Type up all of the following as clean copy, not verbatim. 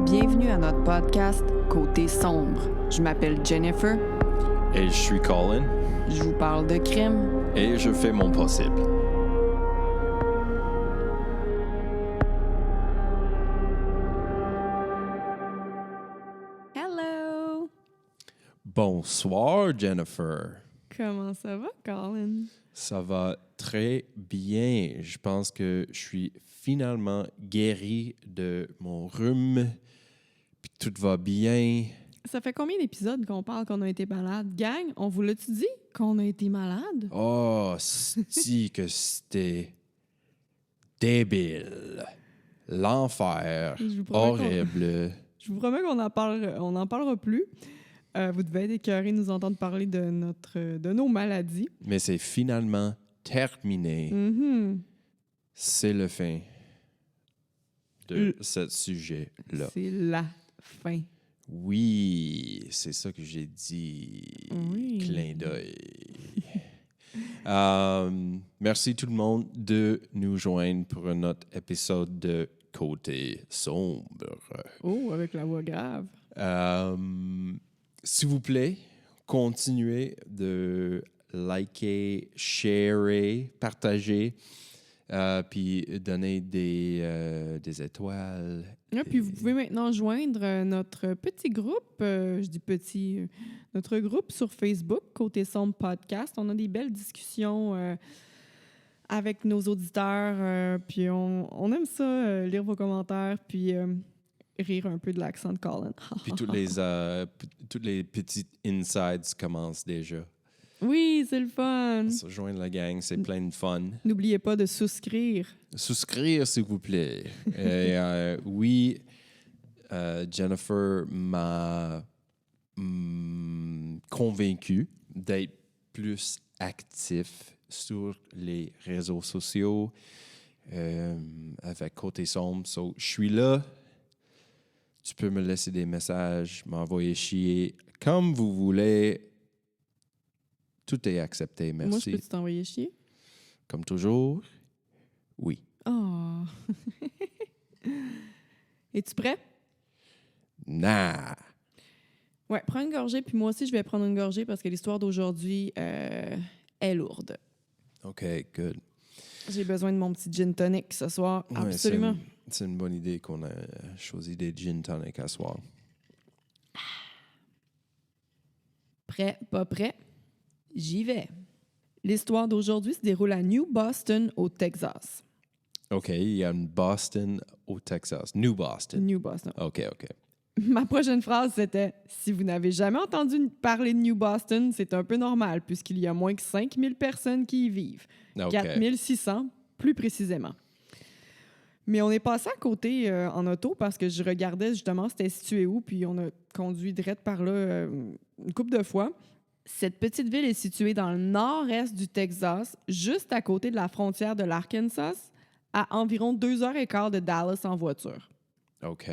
Bienvenue à notre podcast Côté sombre. Je m'appelle Jennifer. Et je suis Colin. Je vous parle de crime. Et je fais mon possible. Hello! Bonsoir, Jennifer. Comment ça va, Colin? Ça va très bien. Je pense que je suis finalement guéri de mon rhume. Puis tout va bien. Ça fait combien d'épisodes qu'on parle qu'on a été malade? Gang, on vous l'a-tu dit qu'on a été malade? Oh, si que c'était débile. L'enfer. Horrible. Je vous promets qu'on n'en parlera plus. Vous devez être écœurés de nous entendre parler de nos maladies. Mais c'est finalement terminé. Mm-hmm. C'est le fin de ce sujet-là. C'est la fin. Oui, c'est ça que j'ai dit. Oui. Clin d'œil. Merci tout le monde de nous joindre pour un autre épisode de Côté sombre. Oh, avec la voix grave. S'il vous plaît, continuez de liker, sharer, partager, puis donner des étoiles. Ah, puis vous pouvez maintenant joindre notre petit groupe, je dis petit, notre groupe sur Facebook, Côté Sombre Podcast. On a des belles discussions avec nos auditeurs, puis on aime ça, lire vos commentaires, puis rire un peu de l'accent de Colin. Puis tous les petits insides commencent déjà. Oui, c'est le fun! Se joindre la gang, c'est plein de fun. N'oubliez pas de souscrire. Souscrire, s'il vous plaît. Et, oui, Jennifer m'a convaincu d'être plus actif sur les réseaux sociaux avec Côté Sombre. So, je suis là. Tu peux me laisser des messages, m'envoyer chier comme vous voulez. Tout est accepté, merci. Moi, je peux t'envoyer chier? Comme toujours, oui. Oh! Es-tu prêt? Nah! Ouais, prends une gorgée, puis moi aussi, je vais prendre une gorgée parce que l'histoire d'aujourd'hui est lourde. OK, good. J'ai besoin de mon petit gin tonic ce soir, Ouais, absolument. C'est une bonne idée qu'on a choisi des gin tonic à soir. Prêt, pas prêt? J'y vais. L'histoire d'aujourd'hui se déroule à New Boston, au Texas. OK, il y a une Boston au Texas. New Boston. New Boston. OK. Ma prochaine phrase, c'était « Si vous n'avez jamais entendu parler de New Boston, c'est un peu normal, puisqu'il y a moins que 5000 personnes qui y vivent. OK. 4600, plus précisément. » Mais on est passé à côté en auto parce que je regardais justement c'était situé où, puis on a conduit direct par là une couple de fois. Cette petite ville est située dans le nord-est du Texas, juste à côté de la frontière de l'Arkansas, à environ 2h15 de Dallas en voiture. OK.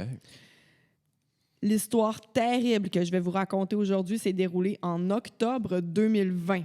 L'histoire terrible que je vais vous raconter aujourd'hui s'est déroulée en octobre 2020.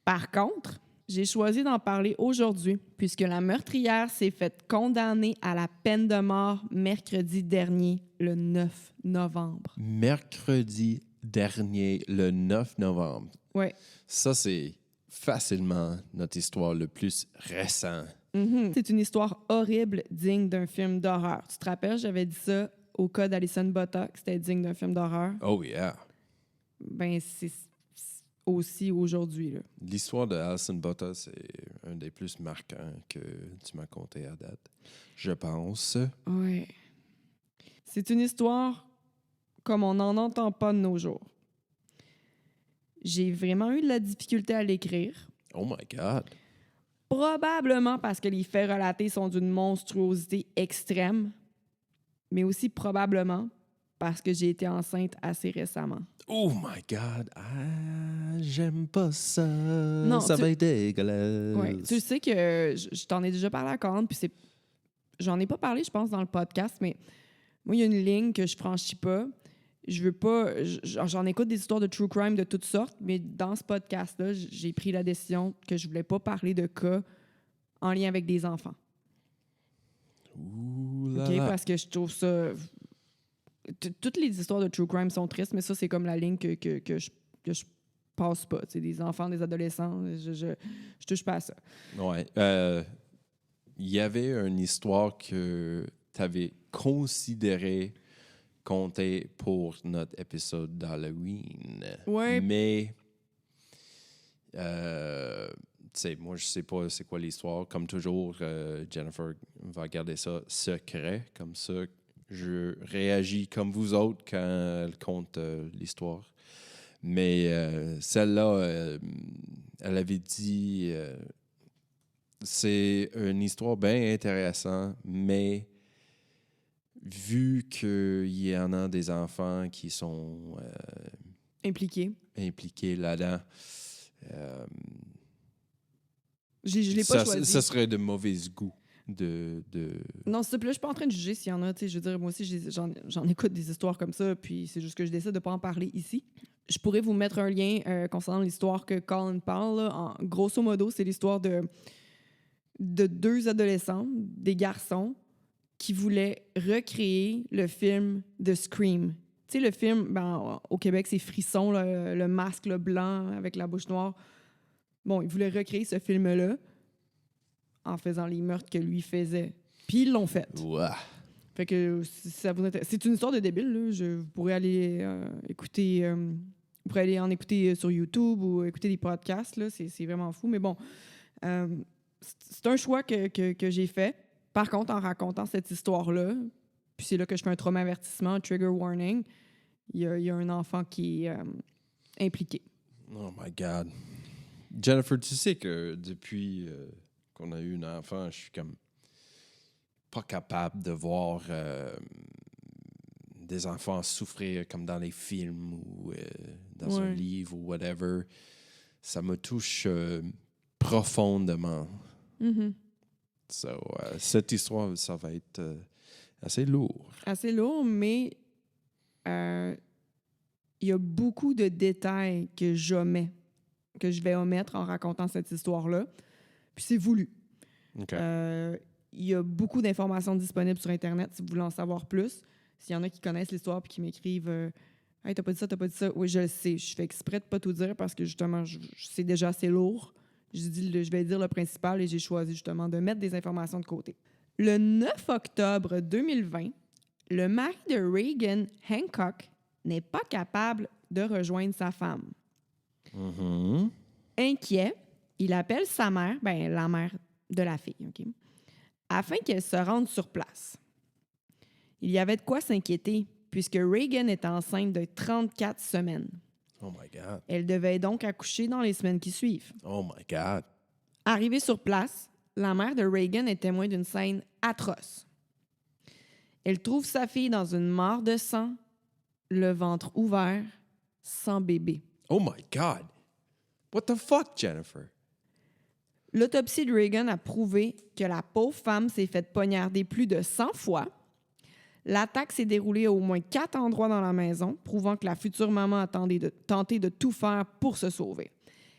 Par contre, j'ai choisi d'en parler aujourd'hui puisque la meurtrière s'est faite condamner à la peine de mort mercredi dernier, le 9 novembre. Mercredi dernier, le 9 novembre. Oui. Ça, c'est facilement notre histoire le plus récente. Mm-hmm. C'est une histoire horrible, digne d'un film d'horreur. Tu te rappelles, j'avais dit ça au cas d'Alison Botta, que c'était digne d'un film d'horreur. Oh yeah. Ben, c'est aussi aujourd'hui, là. L'histoire de Alison Botta, c'est un des plus marquants que tu m'as conté à date, je pense. Oui. C'est une histoire comme on n'en entend pas de nos jours. J'ai vraiment eu de la difficulté à l'écrire. Oh my God. Probablement parce que les faits relatés sont d'une monstruosité extrême, mais aussi probablement parce que j'ai été enceinte assez récemment. Oh my God. Ah, j'aime pas ça. Non, ça va être dégueulasse. Oui, tu sais que je t'en ai déjà parlé à Colin, puis j'en ai pas parlé, je pense, dans le podcast, mais moi, il y a une ligne que je franchis pas. Je veux pas... J'en écoute des histoires de true crime de toutes sortes, mais dans ce podcast-là, j'ai pris la décision que je voulais pas parler de cas en lien avec des enfants. Ouh là OK? là. Parce que je trouve ça toutes les histoires de true crime sont tristes, mais ça, c'est comme la ligne que je passe pas. Tu sais, des enfants, des adolescents, je touche pas à ça. Ouais. Il y avait une histoire que tu avais considéré compter pour notre épisode d'Halloween. Ouais. Mais, tu sais, moi, je sais pas c'est quoi l'histoire. Comme toujours, Jennifer va garder ça secret. Comme ça, je réagis comme vous autres quand elle compte l'histoire. Mais celle-là, elle avait dit... c'est une histoire bien intéressante, mais vu qu'il y en a des enfants qui sont Impliqué. là-dedans, Je l'ai pas choisi. ça serait de mauvais goût de... Non, s'il te plaît, je suis pas en train de juger s'il y en a. Tu sais, je veux dire, moi aussi, j'en écoute des histoires comme ça, puis c'est juste que je décide de pas en parler ici. Je pourrais vous mettre un lien concernant l'histoire que Colin parle. Là. Grosso modo, c'est l'histoire de 2 adolescents, des garçons, qui voulaient recréer le film de Scream. Tu sais, le film, au Québec, c'est Frisson, là, le masque là, blanc avec la bouche noire. Bon, ils voulaient recréer ce film-là en faisant les meurtres que lui faisait. Puis ils l'ont fait. Ouah. Fait que si ça vous intéresse. C'est une histoire de débile, là. Vous pourrez aller écouter... vous pourrez aller en écouter sur YouTube ou écouter des podcasts, là. C'est vraiment fou. Mais bon, c'est un choix que j'ai fait. Par contre, en racontant cette histoire-là, puis c'est là que je fais un trauma avertissement, un trigger warning, il y a un enfant qui est impliqué. Oh my God. Jennifer, tu sais que depuis qu'on a eu un enfant, je suis comme pas capable de voir des enfants souffrir comme dans les films ou dans un livre ou whatever. Ça me touche profondément. Mm-hmm. So, cette histoire, ça va être assez lourd. Assez lourd, mais il y a beaucoup de détails que j'omets, que je vais omettre en racontant cette histoire-là. Puis c'est voulu. Okay. Il y a beaucoup d'informations disponibles sur Internet si vous voulez en savoir plus. S'il y en a qui connaissent l'histoire et qui m'écrivent Hey, t'as pas dit ça. Oui, je le sais. Je fais exprès de pas tout dire parce que justement, c'est déjà assez lourd. Je vais dire le principal et j'ai choisi justement de mettre des informations de côté. Le 9 octobre 2020, le mari de Reagan, Hancock, n'est pas capable de rejoindre sa femme. Mm-hmm. Inquiet, il appelle sa mère, la mère de la fille, OK, afin qu'elle se rende sur place. Il y avait de quoi s'inquiéter, puisque Reagan est enceinte de 34 semaines. Oh my God. Elle devait donc accoucher dans les semaines qui suivent. Oh my God. Arrivée sur place, la mère de Reagan est témoin d'une scène atroce. Elle trouve sa fille dans une mare de sang, le ventre ouvert, sans bébé. Oh my God. What the fuck, Jennifer? L'autopsie de Reagan a prouvé que la pauvre femme s'est faite poignarder plus de 100 fois. L'attaque s'est déroulée à au moins 4 endroits dans la maison, prouvant que la future maman a tenté de tout faire pour se sauver.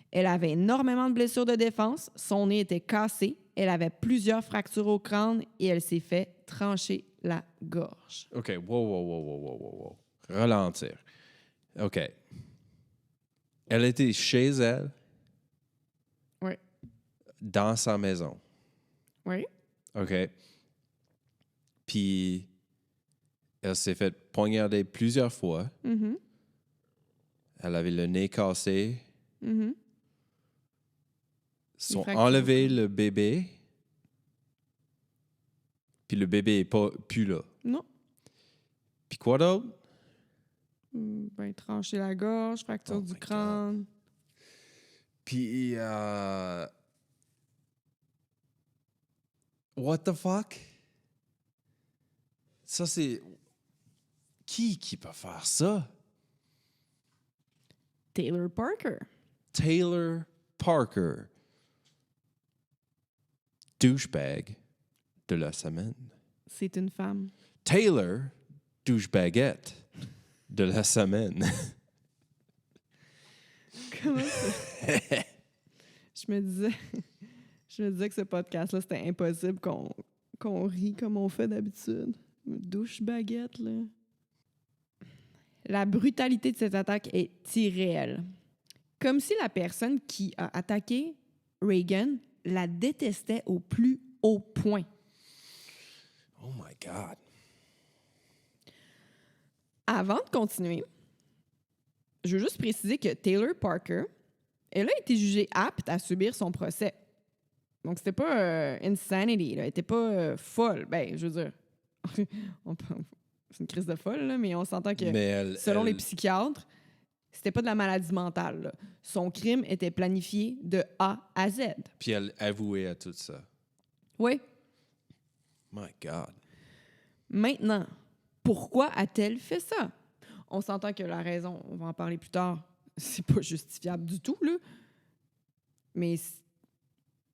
Elle avait énormément de blessures de défense, son nez était cassé, elle avait plusieurs fractures au crâne et elle s'est fait trancher la gorge. OK, wow. Ralentir. OK. Elle était chez elle. Oui. Dans sa maison. Oui. OK. Puis, elle s'est fait poignarder plusieurs fois. Mm-hmm. Elle avait le nez cassé. Mm-hmm. Ils ont enlevé le bébé. Puis le bébé n'est plus là. Non. Puis quoi d'autre? Trancher la gorge, fracture du crâne. God. Puis, what the fuck? Ça, c'est... Qui peut faire ça? Taylor Parker. Taylor Parker. Douchebag de la semaine. C'est une femme. Taylor, douchebaguette de la semaine. Comment ça? Je me disais que ce podcast-là, c'était impossible qu'on rit comme on fait d'habitude. Douche baguette, là. La brutalité de cette attaque est irréelle. Comme si la personne qui a attaqué Reagan la détestait au plus haut point. Oh my God. Avant de continuer, je veux juste préciser que Taylor Parker, elle a été jugée apte à subir son procès. Donc, c'était pas insanity, là. Elle était pas folle. Ben, je veux dire, c'est une crise de folle, là, mais on s'entend que, selon les psychiatres, c'était pas de la maladie mentale, là. Son crime était planifié de A à Z. Puis elle avouait à tout ça. Oui. My God. Maintenant, pourquoi a-t-elle fait ça? On s'entend que la raison, on va en parler plus tard, c'est pas justifiable du tout, là. Mais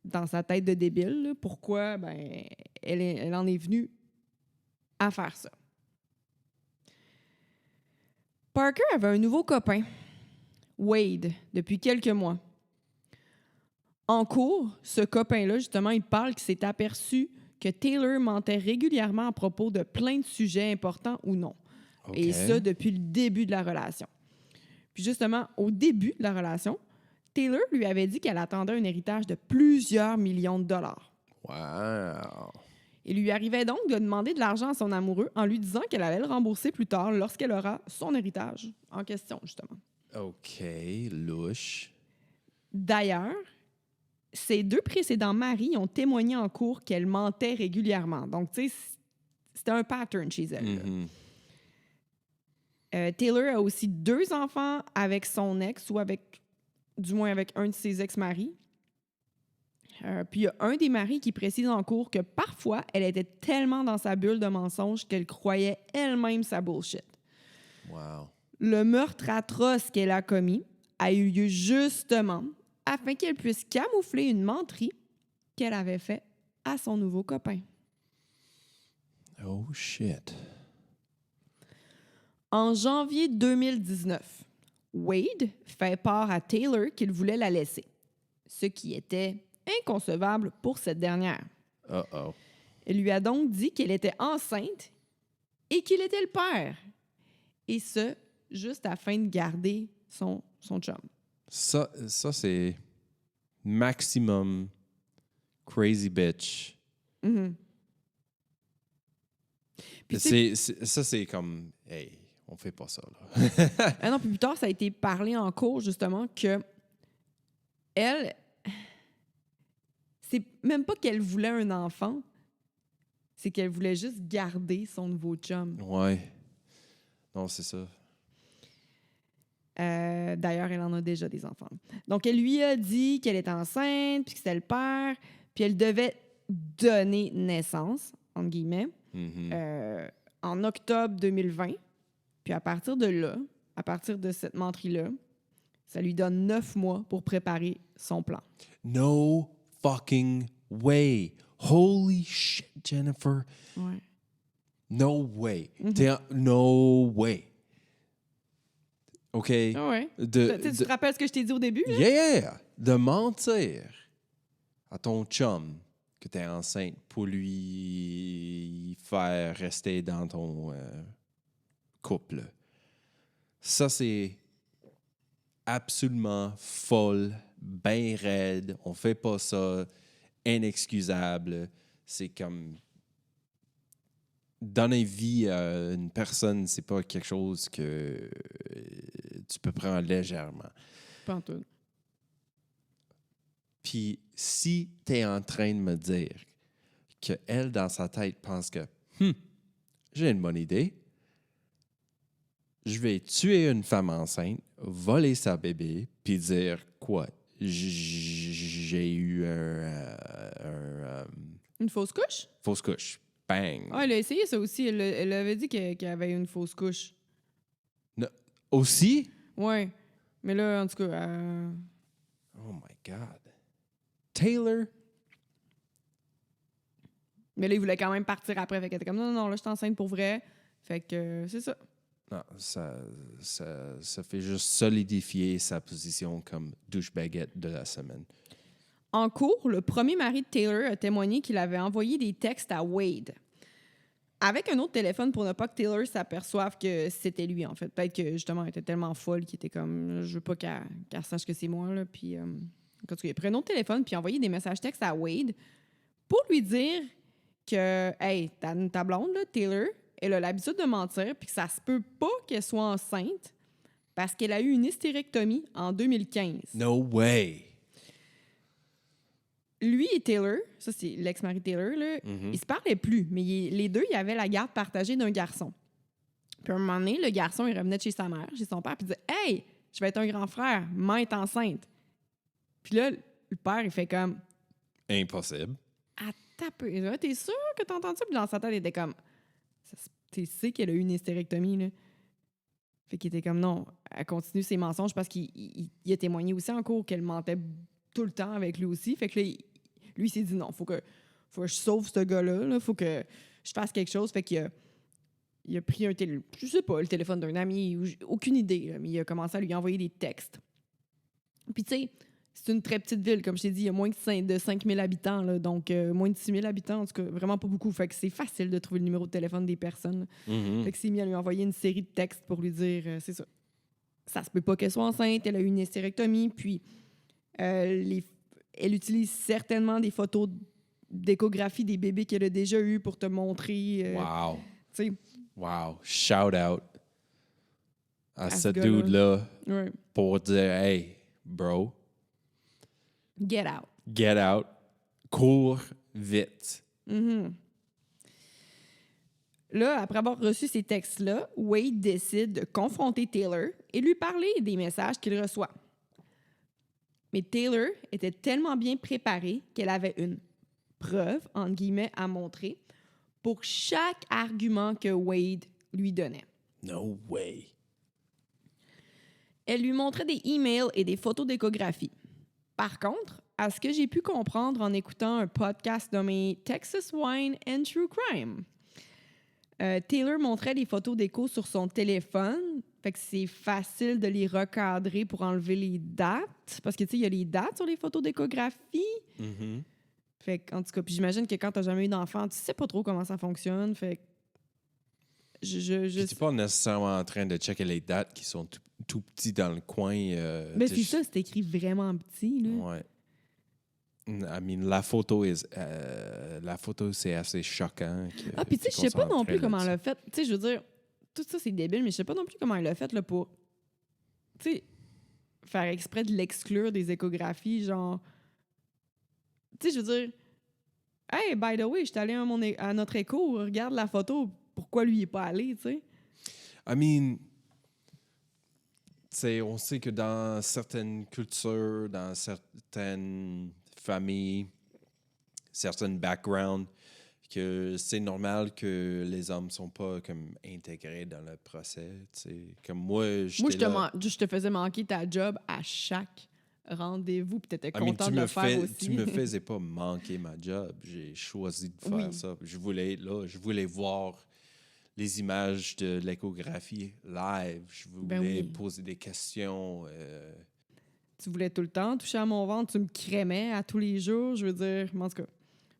dans sa tête de débile, là, pourquoi? Ben, elle en est venue à faire ça. Parker avait un nouveau copain, Wade, depuis quelques mois. En cours, ce copain-là, justement, il parle qu'il s'est aperçu que Taylor mentait régulièrement à propos de plein de sujets importants ou non. Okay. Et ça, depuis le début de la relation. Puis justement, au début de la relation, Taylor lui avait dit qu'elle attendait un héritage de plusieurs millions de dollars. Wow. Il lui arrivait donc de demander de l'argent à son amoureux en lui disant qu'elle allait le rembourser plus tard lorsqu'elle aura son héritage en question, justement. OK, louche. D'ailleurs, ses deux précédents maris ont témoigné en cours qu'elle mentait régulièrement. Donc, tu sais, c'était un pattern chez elle. Mm-hmm. Taylor a aussi 2 enfants avec son ex, ou du moins avec un de ses ex-maris. Puis il y a un des maris qui précise en cours que parfois, elle était tellement dans sa bulle de mensonges qu'elle croyait elle-même sa bullshit. Wow. Le meurtre atroce qu'elle a commis a eu lieu justement afin qu'elle puisse camoufler une menterie qu'elle avait faite à son nouveau copain. Oh shit. En janvier 2019, Wade fait part à Taylor qu'il voulait la laisser, ce qui était inconcevable pour cette dernière. Uh-oh. Elle lui a donc dit qu'elle était enceinte et qu'il était le père. Et ce, juste afin de garder son chum. Ça c'est maximum crazy bitch. Mm-hmm. Puis ça, c'est comme, hey, on fait pas ça, là. Ah non, puis plus tard, ça a été parlé en cours, justement, que elle, c'est même pas qu'elle voulait un enfant, c'est qu'elle voulait juste garder son nouveau chum. Ouais. Non, c'est ça. D'ailleurs, elle en a déjà des enfants. Donc, elle lui a dit qu'elle était enceinte, puis que c'était le père, puis elle devait donner naissance, entre guillemets, Mm-hmm. en octobre 2020. Puis à partir de là, à partir de cette menterie-là, ça lui donne 9 mois pour préparer son plan. No fucking way. Holy shit, Jennifer. Ouais. No way. Mm-hmm. No way. OK? Ah ouais. Tu te rappelles ce que je t'ai dit au début? Là? Yeah! De mentir à ton chum que t'es enceinte pour lui faire rester dans ton couple. Ça, c'est absolument folle, bien raide. On fait pas ça. Inexcusable. C'est comme... Donner vie à une personne, c'est pas quelque chose que tu peux prendre légèrement. Pas en tout. Puis si tu es en train de me dire qu'elle, dans sa tête, pense que j'ai une bonne idée, je vais tuer une femme enceinte, voler sa bébé, puis dire quoi? J'ai eu Une fausse couche? fausse couche. Bang! Ah, elle a essayé ça aussi. Elle avait dit qu'elle avait une fausse couche. No. Aussi? Ouais. Mais là, en tout cas... Oh my God. Taylor? Mais là, il voulait quand même partir après. Fait qu'elle était comme, non, là, je suis enceinte pour vrai. Fait que c'est ça. Non, ça fait juste solidifier sa position comme douche-baguette de la semaine. En cours, le premier mari de Taylor a témoigné qu'il avait envoyé des textes à Wade. avec un autre téléphone pour ne pas que Taylor s'aperçoive que c'était lui, en fait. Peut-être que, justement, elle était tellement folle qu'il était comme, je veux pas qu'elle sache que c'est moi, là. Puis, en tout cas, il a pris un autre téléphone puis a envoyé des messages textes à Wade pour lui dire que, hey, ta blonde, là, Taylor, elle a l'habitude de mentir puis que ça se peut pas qu'elle soit enceinte parce qu'elle a eu une hystérectomie en 2015. No way! Lui et Taylor, ça c'est l'ex-mari de Taylor, là, ils se parlaient plus, mais les deux, ils avaient la garde partagée d'un garçon. Puis à un moment donné, le garçon, il revenait de chez sa mère, chez son père, puis il disait « Hey, je vais être un grand frère, maman est enceinte. » Puis là, le père, il fait comme Impossible. « Ah, tape, t'es sûr que t'as entendu ça? » Puis dans sa tête, il était comme « Tu sais qu'elle a eu une hystérectomie, là. » Fait qu'il était comme « Non, elle continue ses mensonges parce qu'il a témoigné aussi en cours qu'elle mentait tout le temps avec lui aussi. » Fait que là, lui, il s'est dit non, faut que je sauve ce gars-là, là, faut que je fasse quelque chose. Fait qu'il a pris je sais pas, le téléphone d'un ami, ou aucune idée, là, mais il a commencé à lui envoyer des textes. Puis tu sais, c'est une très petite ville, comme je t'ai dit, il y a moins de 5 000 habitants, là, donc moins de 6 000 habitants, en tout cas, vraiment pas beaucoup. Fait que c'est facile de trouver le numéro de téléphone des personnes. Fait que c'est mis à lui envoyer une série de textes pour lui dire, c'est ça. Ça se peut pas qu'elle soit enceinte, elle a eu une hystérectomie, puis elle utilise certainement des photos d'échographie des bébés qu'elle a déjà eus pour te montrer. Wow. Tu sais. Wow. Shout out à ce gars-là. dude-là Ouais. pour dire hey, bro, Get out. get out, cours vite. Là, après avoir reçu ces textes-là, Wade décide de confronter Taylor et lui parler des messages qu'il reçoit. Mais Taylor était tellement bien préparée qu'elle avait une preuve, entre guillemets, à montrer pour chaque argument que Wade lui donnait. No way. Elle lui montrait des emails et des photos d'échographie. Par contre, à ce que j'ai pu comprendre en écoutant un podcast nommé Texas Wine and True Crime, Taylor montrait les photos d'écho sur son téléphone. Fait que c'est facile de les recadrer pour enlever les dates. Parce que, tu sais, il y a les dates sur les photos d'échographie. Fait que, en tout cas, puis j'imagine que quand t'as jamais eu d'enfant, tu sais pas trop comment ça fonctionne. Fait que Je suis pas nécessairement en train de checker les dates qui sont tout petits dans le coin. Mais c'est ça, c'est écrit vraiment petit, là. Ouais. I mean, la photo, c'est assez choquant. Puis tu sais, je sais pas non plus comment elle a fait. Tu sais, je veux dire, tout ça, c'est débile, mais je sais pas non plus comment elle a fait là, pour, tu sais, faire exprès de l'exclure des échographies, genre... Tu sais, je veux dire, « Hey, by the way, je suis allée à notre écho, regarde la photo, pourquoi lui, il est pas allé, tu sais? » I mean, on sait que dans certaines cultures, dans certaines familles, certains backgrounds, que c'est normal que les hommes sont pas comme intégrés dans le procès. T'sais. Comme moi, je te faisais manquer ta job à chaque rendez-vous, puis t'étais content de le faire aussi. Tu me faisais pas manquer ma job. J'ai choisi de faire ça. Je voulais être là. Je voulais voir les images de l'échographie live. Je voulais poser des questions. Tu voulais tout le temps toucher à mon ventre. Tu me crémais à tous les jours. Je veux dire, en tout cas,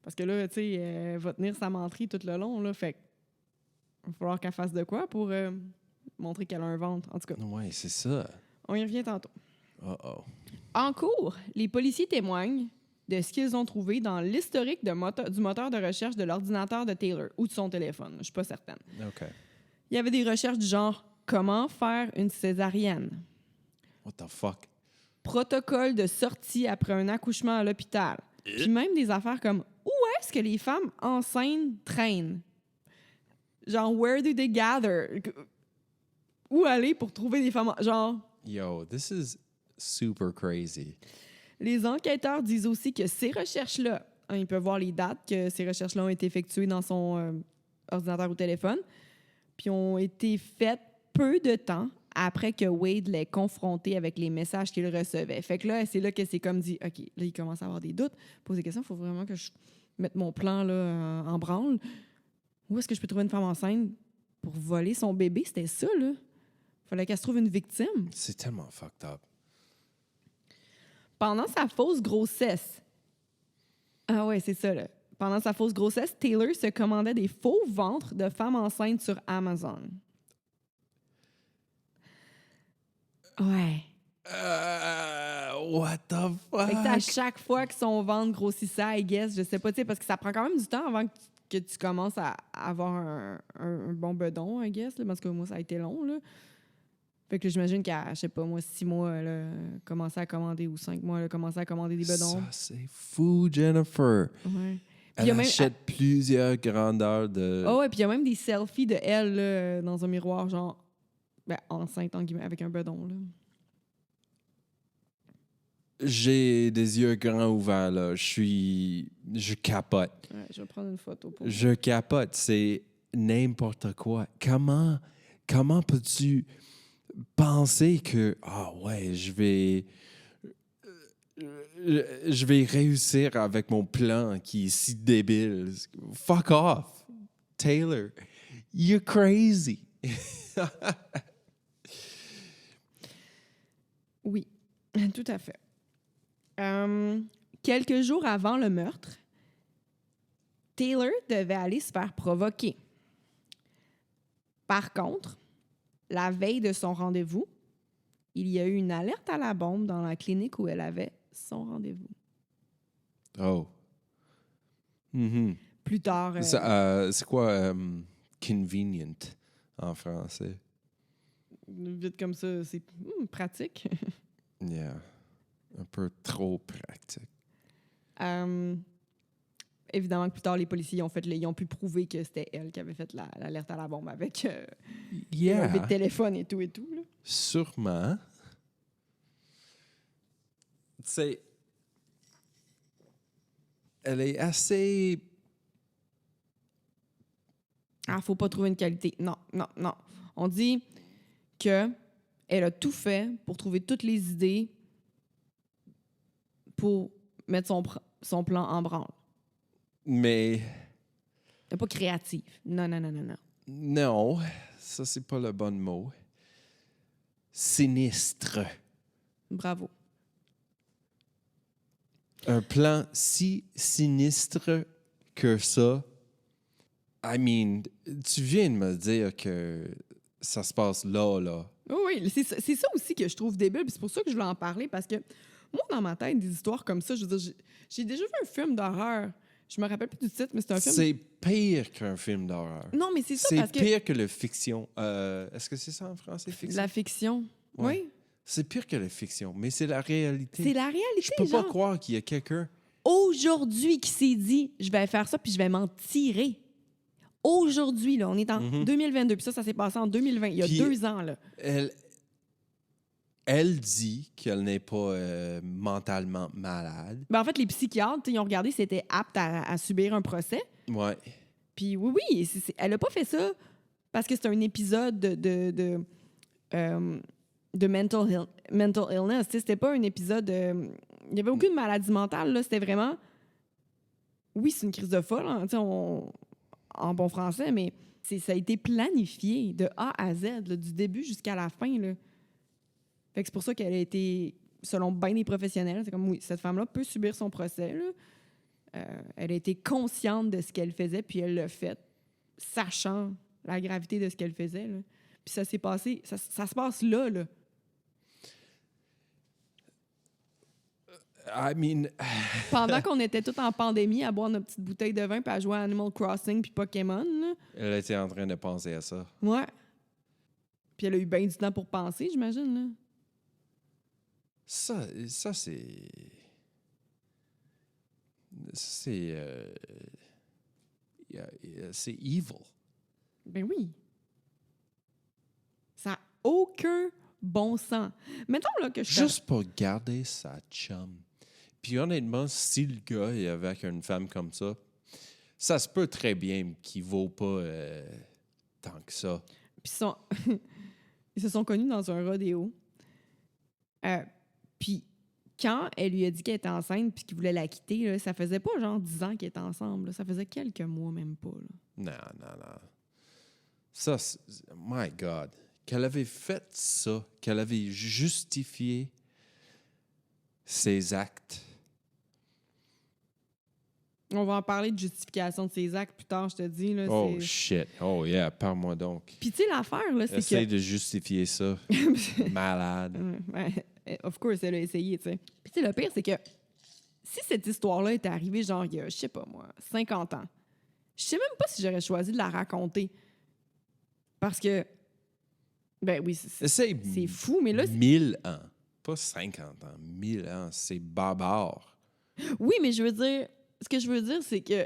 parce que là, tu sais, elle va tenir sa menterie tout le long. Là, fait il va falloir qu'elle fasse de quoi pour montrer qu'elle a un ventre. En tout cas. Ouais, c'est ça. On y revient tantôt. Uh-oh. En cours, les policiers témoignent de ce qu'ils ont trouvé dans l'historique du moteur de recherche de l'ordinateur de Taylor ou de son téléphone. Je suis pas certaine. OK. Il y avait des recherches du genre « Comment faire une césarienne? » What the fuck? Protocole de sortie après un accouchement à l'hôpital. Puis même des affaires comme « Où est-ce que les femmes enceintes traînent? » Genre « Where do they gather? » Où aller pour trouver des femmes... Genre... Yo, this is super crazy. Les enquêteurs disent aussi que ces recherches-là, ils peuvent voir les dates que ces recherches-là ont été effectuées dans son ordinateur ou téléphone, puis ont été faites peu de temps après que Wade l'ait confronté avec les messages qu'il recevait. Fait que là, c'est là que c'est comme dit, OK, là, il commence à avoir des doutes, pose des questions, il faut vraiment que je mette mon plan là, en branle. Où est-ce que je peux trouver une femme enceinte pour voler son bébé? C'était ça, là. Fallait qu'elle se trouve une victime. C'est tellement fucked up. Pendant sa fausse grossesse, ah ouais, c'est ça, là. Pendant sa fausse grossesse, Taylor se commandait des faux ventres de femmes enceintes sur Amazon. Ouais. What the Fait que à fuck? chaque fois que son ventre grossissait, I guess, je sais pas, tu sais, parce que ça prend quand même du temps avant que tu commences à avoir un bon bedon, I guess, là, parce que moi, ça a été long, là. Fait que j'imagine qu'à, je sais pas, moi, 6 mois, elle a commencé à commander, ou 5 mois, elle a commencé à commander des bedons. Ça, c'est fou, Jennifer. Ouais. Puis il Elle y a même... achète plusieurs grandeurs de... Oh ouais, puis il y a même des selfies de elle, là, dans un miroir, genre, enceinte, en guillemets, avec un bedon, là. J'ai des yeux grands ouverts, là. Je capote. Ouais, je vais prendre une photo pour Je capote. C'est n'importe quoi. Comment peux-tu penser que, ah ouais, je vais réussir avec mon plan qui est si débile. Fuck off. Taylor, you're crazy. Oui, tout à fait. Quelques jours avant le meurtre, Taylor devait aller se faire provoquer. Par contre, la veille de son rendez-vous, il y a eu une alerte à la bombe dans la clinique où elle avait son rendez-vous. Oh. Mhm. Plus tard... C'est quoi convenient en français? Vite comme ça, c'est pratique. Yeah. Un peu trop pratique. Évidemment que plus tard, les policiers ils ont pu prouver que c'était elle qui avait fait l'alerte à la bombe avec le relevé de téléphone et tout. Là. Sûrement. Tu sais, elle est assez... Ah, faut pas trouver une qualité. Non. On dit que elle a tout fait pour trouver toutes les idées pour mettre son plan en branle. Mais Elle n'est pas créative. Non. non, ça, c'est pas le bon mot. Sinistre. Bravo. Un plan si sinistre que ça. I mean, tu viens de me dire que ça se passe là. Oui, c'est ça aussi que je trouve débile. Puis c'est pour ça que je voulais en parler, parce que moi, dans ma tête, des histoires comme ça, je veux dire, j'ai déjà vu un film d'horreur. Je me rappelle plus du titre, mais c'est un film... C'est pire qu'un film d'horreur. Non, mais c'est ça, C'est parce que... pire que la fiction. Est-ce que c'est ça en français, fiction? La fiction, Ouais. oui. C'est pire que la fiction, mais c'est la réalité. C'est la réalité, Je peux genre. pas croire qu'il y a quelqu'un... Aujourd'hui, qui s'est dit, je vais faire ça, puis je vais m'en tirer. Aujourd'hui, là, on est en 2022, puis ça s'est passé en 2020, il y a Puis 2 ans, là. Elle dit qu'elle n'est pas mentalement malade. Ben, en fait, les psychiatres, ils ont regardé si c'était apte à subir un procès. Ouais. Puis oui, elle a pas fait ça parce que c'est un épisode de mental illness. Tu sais, c'était pas un épisode... il n'y avait aucune maladie mentale, là. C'était vraiment... Oui, c'est une crise de folle, hein, tu sais, en bon français, mais ça a été planifié de A à Z, là, du début jusqu'à la fin, là. Fait que c'est pour ça qu'elle a été, selon bien des professionnels, c'est comme, oui, cette femme-là peut subir son procès, là. Elle a été consciente de ce qu'elle faisait, puis elle l'a fait, sachant la gravité de ce qu'elle faisait, là. Puis ça s'est passé, ça se passe là. I mean... Pendant qu'on était tous en pandémie à boire notre petite bouteille de vin puis à jouer à Animal Crossing puis Pokémon, là. Elle était en train de penser à ça. Ouais. Puis elle a eu bien du temps pour penser, j'imagine, là. Ça c'est... C'est evil. Ben oui. Ça n'a aucun bon sens. Mettons là, que je... Juste pour garder sa chum. Puis honnêtement, si le gars est avec une femme comme ça se peut très bien qu'il vaut pas tant que ça. Puis ils se sont connus dans un rodéo. Puis quand elle lui a dit qu'elle était enceinte puis qu'il voulait la quitter, là, ça faisait pas genre 10 ans qu'ils étaient ensemble. Là. Ça faisait quelques mois, même pas. Là. Non. Ça, my God. Qu'elle avait fait ça, qu'elle avait justifié ses actes. On va en parler de justification de ses actes plus tard, je te dis. Là, Oh, c'est... shit. Oh, yeah, parle-moi donc. Puis, tu sais, l'affaire, là, c'est Essaye que... de justifier ça. Malade. Ben, of course, elle a essayé, tu sais. Puis, tu sais, le pire, c'est que si cette histoire-là était arrivée, genre, il y a, je sais pas moi, 50 ans, je sais même pas si j'aurais choisi de la raconter. Parce que, ben oui, c'est fou, mais là... 1000 ans. Pas 50 ans. 1000 ans. C'est barbare. Oui, mais je veux dire... Ce que je veux dire, c'est que...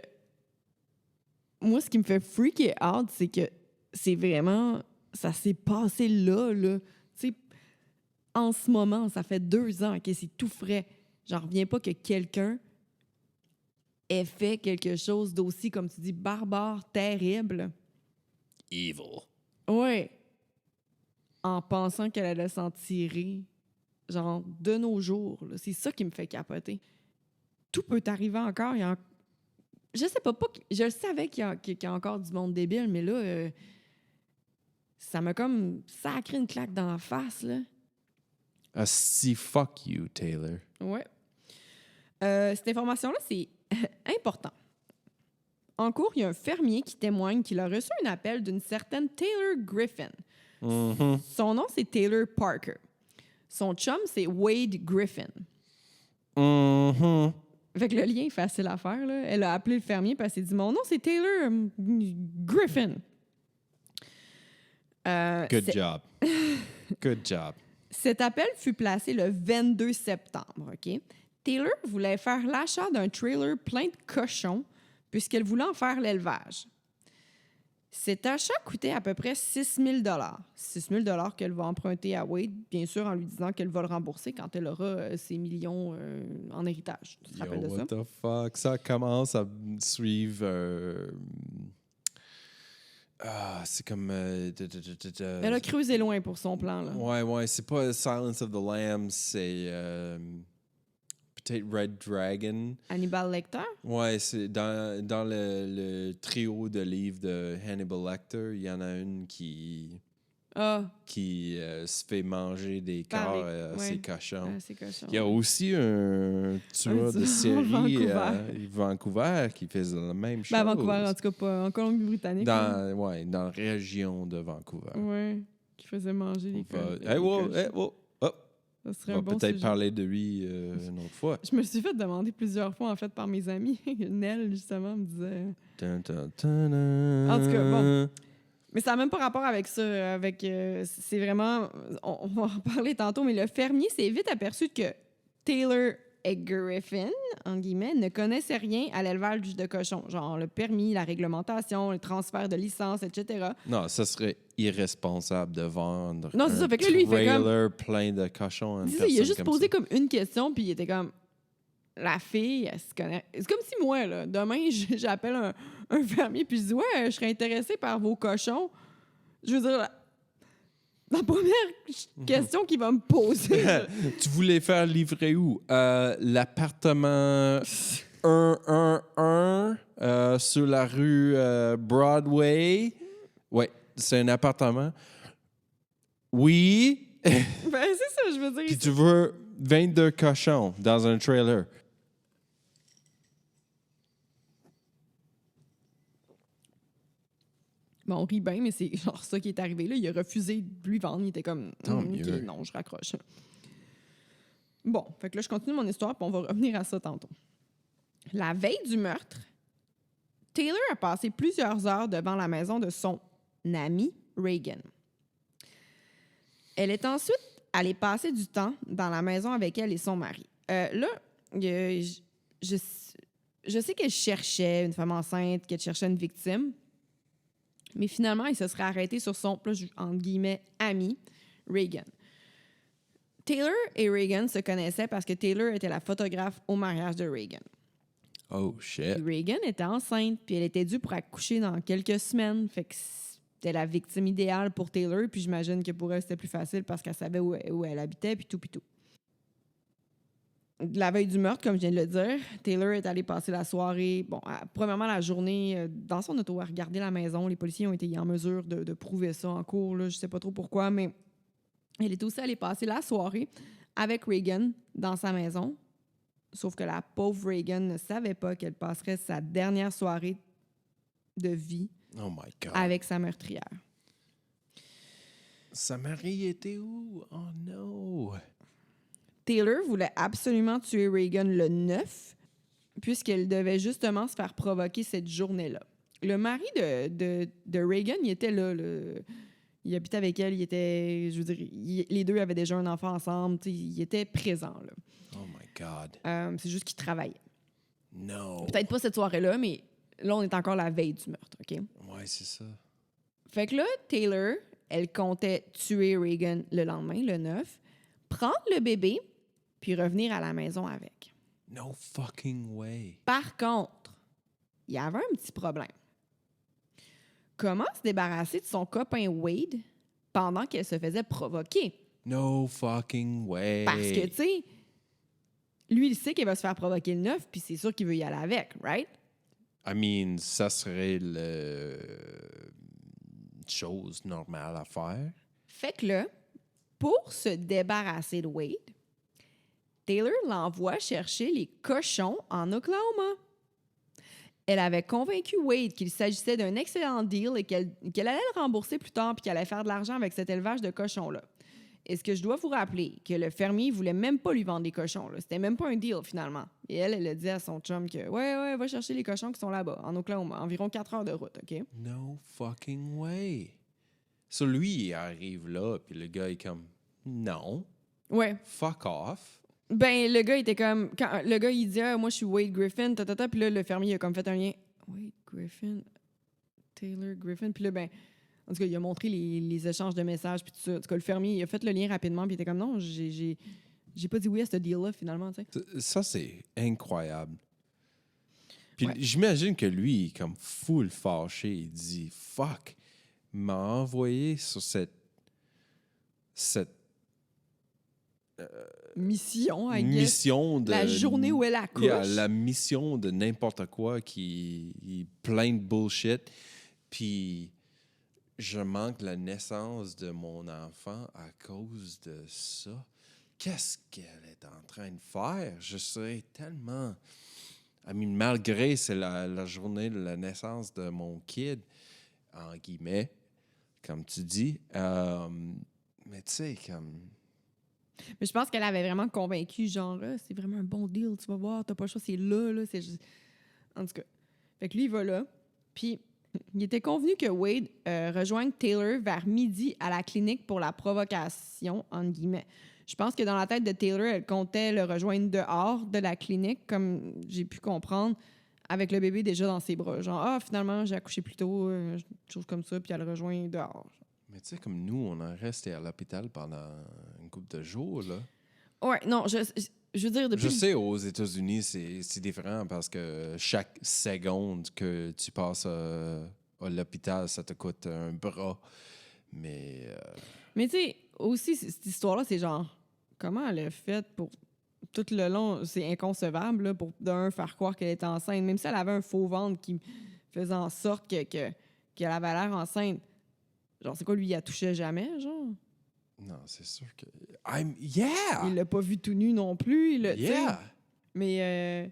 Moi, ce qui me fait freaker out, c'est que c'est vraiment... Ça s'est passé là. Tu sais, en ce moment, ça fait 2 ans que c'est tout frais. J'en reviens pas que quelqu'un ait fait quelque chose d'aussi, comme tu dis, barbare, terrible. Evil. Ouais. En pensant qu'elle allait s'en tirer, genre, de nos jours. Là. C'est ça qui me fait capoter. Tout peut arriver encore. Je sais pas, je le savais qu'il y a encore du monde débile, mais là, ça m'a comme sacré une claque dans la face, là. Si fuck you, Taylor. Ouais. Cette information-là, c'est important. En cours, il y a un fermier qui témoigne qu'il a reçu un appel d'une certaine Taylor Griffin. Mm-hmm. Son nom, c'est Taylor Parker. Son chum, c'est Wade Griffin. Mm-hmm. Fait que le lien est facile à faire. Là. Elle a appelé le fermier parce qu'elle s'est dit « Mon nom, c'est Taylor Griffin. » Good job. Good job. Cet appel fut placé le 22 septembre. OK? Taylor voulait faire l'achat d'un trailer plein de cochons puisqu'elle voulait en faire l'élevage. Cet achat coûtait à peu près 6 000 6 000 qu'elle va emprunter à Wade, bien sûr, en lui disant qu'elle va le rembourser quand elle aura ses millions en héritage. Tu te rappelles de ça? What the fuck? Ça commence à suivre... c'est comme... Elle a creusé loin pour son plan. Là. Ouais. C'est pas Silence of the Lambs, c'est... peut-être Red Dragon. Hannibal Lecter? Ouais, c'est dans le trio de livres de Hannibal Lecter, il y en a une qui se fait manger des corps à ses cochons. Il y a aussi un tueur de série à Vancouver qui faisait la même chose. À Vancouver, en tout cas pas en Colombie-Britannique. Dans la région de Vancouver. Oui, qui faisait manger des cochons. Ça serait on va bon peut-être parler de lui une autre fois. Je me suis fait demander plusieurs fois, en fait, par mes amis. Nell, justement, me disait... En tout cas, bon. Mais ça n'a même pas rapport avec ça. C'est vraiment... On va en parler tantôt, mais le fermier s'est vite aperçu que Taylor Griffin, en guillemets, ne connaissait rien à l'élevage de cochons. Genre le permis, la réglementation, le transfert de licence, etc. Non, ça serait irresponsable de vendre un ça. Fait que lui, il fait comme... plein de cochons à une personne. Il a juste posé ça. comme une question, puis il était comme... La fille, elle se connaît. C'est comme si moi, là, demain, j'appelle un fermier, puis je dis « Ouais, je serais intéressé par vos cochons. » Je veux dire... La première question qu'il va me poser... Tu voulais faire livrer où? L'appartement 111 sur la rue Broadway. Ouais, c'est un appartement. Oui. Ben, c'est ça, je veux dire. Puis tu veux 22 cochons dans un trailer. Bon, on rit bien, mais c'est genre ça qui est arrivé. Là. Il a refusé de lui vendre. Il était comme, mieux. OK, non, je raccroche. Bon, fait que là, je continue mon histoire, puis on va revenir à ça tantôt. La veille du meurtre, Taylor a passé plusieurs heures devant la maison de son ami Reagan. Elle est ensuite allée passer du temps dans la maison avec elle et son mari. Là, je sais qu'elle cherchait une femme enceinte, qu'elle cherchait une victime. Mais finalement, il se serait arrêté sur son, entre guillemets, ami, Reagan. Taylor et Reagan se connaissaient parce que Taylor était la photographe au mariage de Reagan. Oh, shit. Puis Reagan était enceinte, puis elle était due pour accoucher dans quelques semaines. Fait que c'était la victime idéale pour Taylor, puis j'imagine que pour elle, c'était plus facile parce qu'elle savait où elle habitait, puis tout, puis tout. La veille du meurtre, comme je viens de le dire, Taylor est allée passer la soirée, premièrement la journée, dans son auto, à regarder la maison. Les policiers ont été en mesure de prouver ça en cours, là, je sais pas trop pourquoi, mais elle est aussi allée passer la soirée avec Reagan dans sa maison. Sauf que la pauvre Reagan ne savait pas qu'elle passerait sa dernière soirée de vie Oh my God. avec sa meurtrière. Sa mari était où? Oh no. Taylor voulait absolument tuer Reagan le 9, puisqu'elle devait justement se faire provoquer cette journée-là. Le mari de Reagan, il était là. Il habitait avec elle. Les deux avaient déjà un enfant ensemble. Il était présent. Là. Oh my God. C'est juste qu'il travaillait. No. Peut-être pas cette soirée-là, mais là, on est encore la veille du meurtre. OK? Ouais, c'est ça. Fait que là, Taylor, elle comptait tuer Reagan le lendemain, le 9, prendre le bébé, puis revenir à la maison avec. No fucking way. Par contre, il y avait un petit problème. Comment se débarrasser de son copain Wade pendant qu'elle se faisait provoquer? No fucking way. Parce que, tu sais, lui, il sait qu'il va se faire provoquer le 9, puis c'est sûr qu'il veut y aller avec, right? I mean, ça serait la chose normale à faire. Fait que là, pour se débarrasser de Wade, Taylor l'envoie chercher les cochons en Oklahoma. Elle avait convaincu Wade qu'il s'agissait d'un excellent deal et qu'elle allait le rembourser plus tard puis qu'elle allait faire de l'argent avec cet élevage de cochons-là. Est-ce que je dois vous rappeler que le fermier voulait même pas lui vendre des cochons? Là. C'était même pas un deal, finalement. Et elle a dit à son chum que « Ouais, va chercher les cochons qui sont là-bas, en Oklahoma. Environ 4 heures de route, OK? » No fucking way. So lui, il arrive là, puis le gars est comme « Non, Ouais. fuck off. » Ben, le gars était comme... le gars, il dit « Ah, moi, je suis Wade Griffin, Puis là, le fermier, il a comme fait un lien. « Wade Griffin? Taylor Griffin? » Puis là, ben... En tout cas, il a montré les échanges de messages, puis tout ça. En tout cas, le fermier, il a fait le lien rapidement, puis il était comme « Non, j'ai pas dit oui à ce deal-là, finalement, tu sais. » Ça, c'est incroyable. Puis Ouais. j'imagine que lui, il est comme full fâché. Il dit « Fuck, il m'a envoyé sur cette Mission, I guess. mission de... La journée où elle accouche. Yeah, la mission de n'importe quoi qui est plein de bullshit. Puis je manque la naissance de mon enfant à cause de ça. Qu'est-ce qu'elle est en train de faire? Je serais tellement... I mean, malgré c'est la journée de la naissance de mon kid, en guillemets, comme tu dis. Mais tu sais, comme... Mais je pense qu'elle avait vraiment convaincu, genre, ah, c'est vraiment un bon deal, tu vas voir, t'as pas le choix, c'est là, c'est juste... En tout cas. Fait que lui, il va là. Puis, il était convenu que Wade rejoigne Taylor vers midi à la clinique pour la provocation, entre guillemets. Je pense que dans la tête de Taylor, elle comptait le rejoindre dehors de la clinique, comme j'ai pu comprendre, avec le bébé déjà dans ses bras. Genre, ah, finalement, j'ai accouché plus tôt, chose comme ça, puis elle le rejoint dehors. Mais tu sais, comme nous, on est resté à l'hôpital pendant une couple de jours, là. Ouais, non, je veux dire, depuis... Je sais, aux États-Unis, c'est différent parce que chaque seconde que tu passes à l'hôpital, ça te coûte un bras. Mais Mais tu sais, aussi, cette histoire-là, c'est genre, comment elle a fait pour... Tout le long, c'est inconcevable, là, pour d'un faire croire qu'elle était enceinte. Même si elle avait un faux ventre qui faisait en sorte qu'elle avait l'air enceinte. Genre, c'est quoi, lui, il la touchait jamais, genre? non, c'est sûr que... Yeah! Il l'a pas vu tout nu non plus. Tu sais. Yeah! Mais,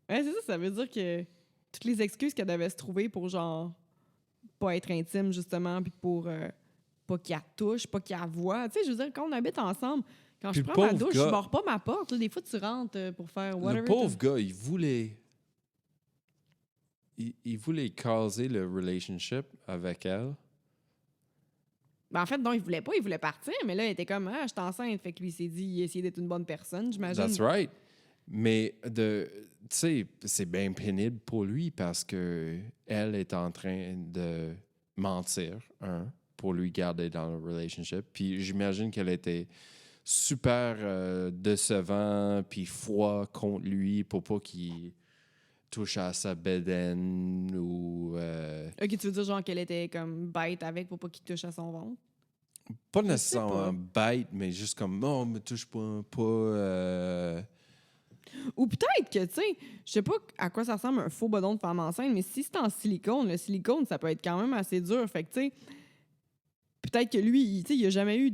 ouais, c'est ça, ça veut dire que toutes les excuses qu'elle devait se trouver pour, genre, pas être intime, justement, puis pour pas qu'il la touche, pas qu'il la voie. Tu sais, je veux dire, quand on habite ensemble, quand Puis je le prends ma pauvre douche, gars- je mords pas ma porte. Là, des fois, tu rentres pour faire whatever. Le pauvre gars, il voulait... Il voulait caser le relationship avec elle. Ben, en fait, non, il voulait pas, il voulait partir, mais là, il était comme, ah, je suis enceinte. Fait que lui, il s'est dit, il a essayé d'être une bonne personne, j'imagine. That's right. Mais tu sais, c'est bien pénible pour lui parce que elle est en train de mentir, pour lui garder dans le relationship. Puis j'imagine qu'elle était super décevant puis froid contre lui pour pas qu'il touche à sa bedaine ou... OK, tu veux dire, genre, qu'elle était comme bête avec pour pas qu'il touche à son ventre? pas sais nécessairement bête, mais juste comme, non, me touche pas Ou peut-être que, tu sais, je sais pas à quoi ça ressemble un faux bedon de femme enceinte, mais si c'est en silicone, le silicone, ça peut être quand même assez dur. Fait que, tu sais, peut-être que lui, tu sais, il a jamais eu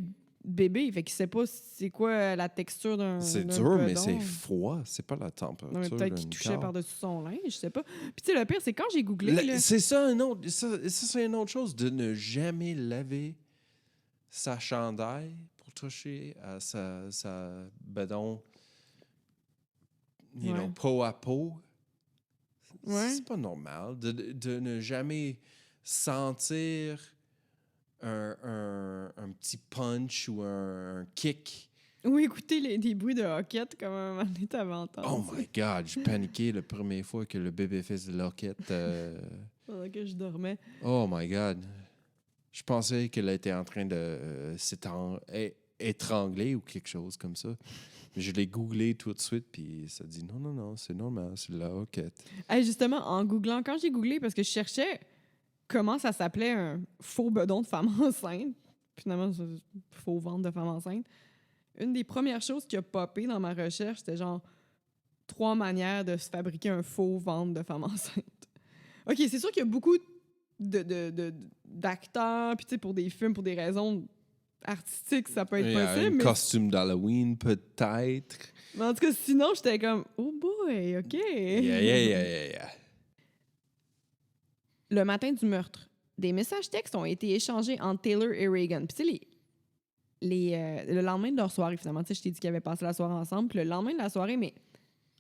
bébé. Fait qu'il sait pas c'est quoi la texture d'un C'est d'un dur, mais bedon. c'est froid. C'est pas la Non, mais température peut-être qu'il d'un touchait corps. par-dessus son linge, je sais pas. Puis tu sais, le pire, c'est quand j'ai googlé, là... C'est ça, un autre, ça c'est une autre chose, de ne jamais laver sa chandail pour toucher à sa bedon, Ouais. peau à peau. Ouais. C'est pas normal de ne jamais sentir un petit punch ou un kick. Ou écouter des bruits de hoquette comme un moment donné t'avais entendu. Oh my God, j'ai paniqué la première fois que le bébé faisait de l'enquête. Pendant que je dormais. Oh my God. Je pensais qu'elle était en train de étrangler ou quelque chose comme ça. Mais je l'ai googlé tout de suite, puis ça dit non, c'est normal, c'est de la hoquette. Hey, justement, en googlant, quand j'ai googlé, parce que je cherchais comment ça s'appelait un faux bedon de femme enceinte, finalement, c'est un faux ventre de femme enceinte, une des premières choses qui a popé dans ma recherche, c'était genre 3 manières de se fabriquer un faux ventre de femme enceinte. OK, c'est sûr qu'il y a beaucoup d'acteurs, puis tu sais, pour des films, pour des raisons artistiques, ça peut être Il y a possible. un Mais, costume d'Halloween, peut-être. mais en tout cas, sinon, j'étais comme, oh boy, OK. Yeah. Le matin du meurtre, des messages textes ont été échangés entre Taylor et Reagan. Puis tu sais, le lendemain de leur soirée, finalement, tu sais, je t'ai dit qu'ils avaient passé la soirée ensemble. Puis le lendemain de la soirée, mais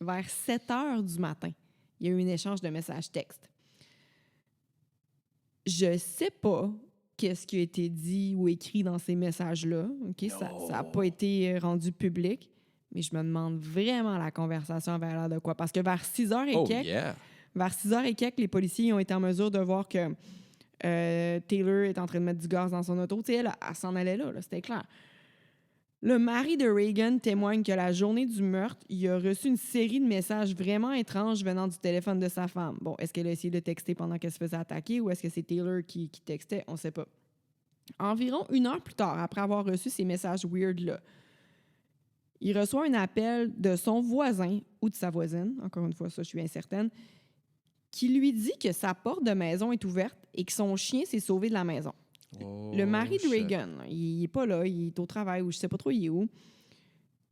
vers 7 heures du matin, il y a eu un échange de messages textes. Je sais pas qu'est-ce qui a été dit ou écrit dans ces messages-là. OK? Ça n'a pas été rendu public, mais je me demande vraiment la conversation avait l'air de quoi. Parce que vers 6 heures et Oh quelques, yeah. vers 6 heures et quelques, les policiers ont été en mesure de voir que Taylor est en train de mettre du gaz dans son auto. Tu sais, elle s'en allait là, c'était clair. Le mari de Reagan témoigne que la journée du meurtre, il a reçu une série de messages vraiment étranges venant du téléphone de sa femme. Bon, est-ce qu'elle a essayé de texter pendant qu'elle se faisait attaquer ou est-ce que c'est Taylor qui textait? On ne sait pas. Environ 1 heure plus tard, après avoir reçu ces messages weird-là, il reçoit un appel de son voisin ou de sa voisine, encore une fois, ça, je suis incertaine, qui lui dit que sa porte de maison est ouverte et que son chien s'est sauvé de la maison. Oh, Le mari de shit. Reagan, il est pas là, il est au travail ou je sais pas trop il est où.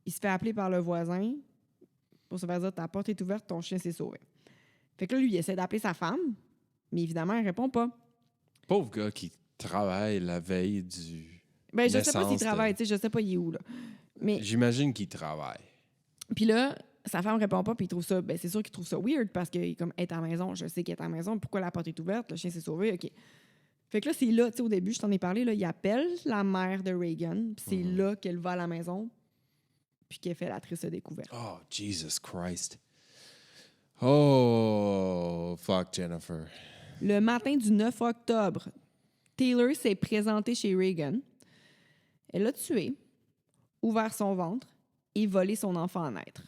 Il se fait appeler par le voisin pour se faire dire ta porte est ouverte, ton chien s'est sauvé. Fait que là, lui, il essaie d'appeler sa femme, mais évidemment, elle répond pas. Pauvre gars qui travaille la veille du. Ben, je sais pas s'il naissance travaille, tu sais, je sais pas il est où, là. Mais, J'imagine qu'il travaille. puis là, sa femme répond pas, puis il trouve ça, ben, c'est sûr qu'il trouve ça weird parce qu'il est comme, elle est à la maison, je sais qu'elle est à la maison, pourquoi la porte est ouverte, le chien s'est sauvé, OK. Fait que là, c'est là, tu sais, au début, je t'en ai parlé, là, il appelle la mère de Reagan, puis c'est là qu'elle va à la maison, puis qu'elle fait la triste découverte. Oh, Jesus Christ. Oh, fuck Jennifer. Le matin du 9 octobre, Taylor s'est présentée chez Reagan. Elle l'a tué, ouvert son ventre et volé son enfant à naître.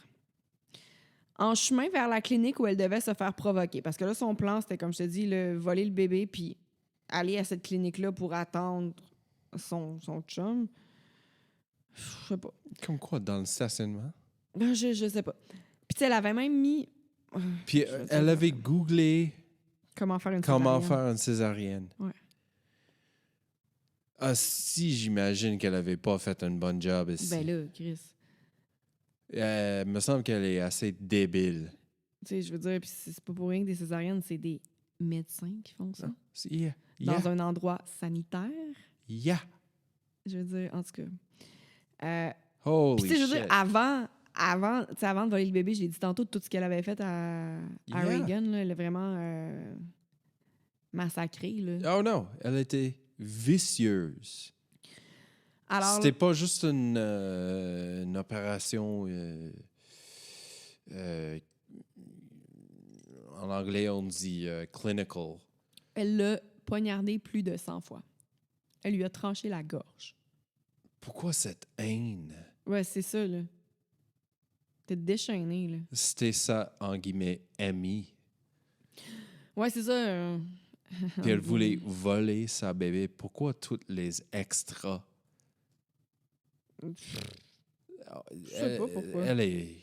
En chemin vers la clinique où elle devait se faire provoquer, parce que là, son plan, c'était, comme je te dis, voler le bébé puis aller à cette clinique-là pour attendre son chum. Je sais pas. Comme quoi, dans le stationnement? Ben, je sais pas. Puis tu sais, elle avait même mis... Puis Je veux dire, elle avait googlé comment faire une comment césarienne. faire une césarienne. Ouais. Ah, si, j'imagine qu'elle avait pas fait un bon job ici. Ben là, Chris. Me semble qu'elle est assez débile. Tu sais, je veux dire, puis c'est pas pour rien que des césariennes, c'est des médecins qui font ça. Yeah. Dans un endroit sanitaire. Yeah. Je veux dire, en tout cas. Holy Puis, tu sais, je veux shit. dire, avant de voler le bébé, je l'ai dit tantôt, tout ce qu'elle avait fait à Yeah. Reagan, là, elle a vraiment massacré. Là. Oh non, elle était vicieuse. Alors, C'était pas juste une opération. En anglais, on dit clinical. elle l'a poignardé plus de 100 fois. Elle lui a tranché la gorge. Pourquoi cette haine? Ouais, c'est ça, là. T'es déchaîné, là. C'était ça, en guillemets, ami. Ouais, c'est ça. Puis elle voulait voler sa bébé. Pourquoi toutes les extras? Je sais pas pourquoi. Elle est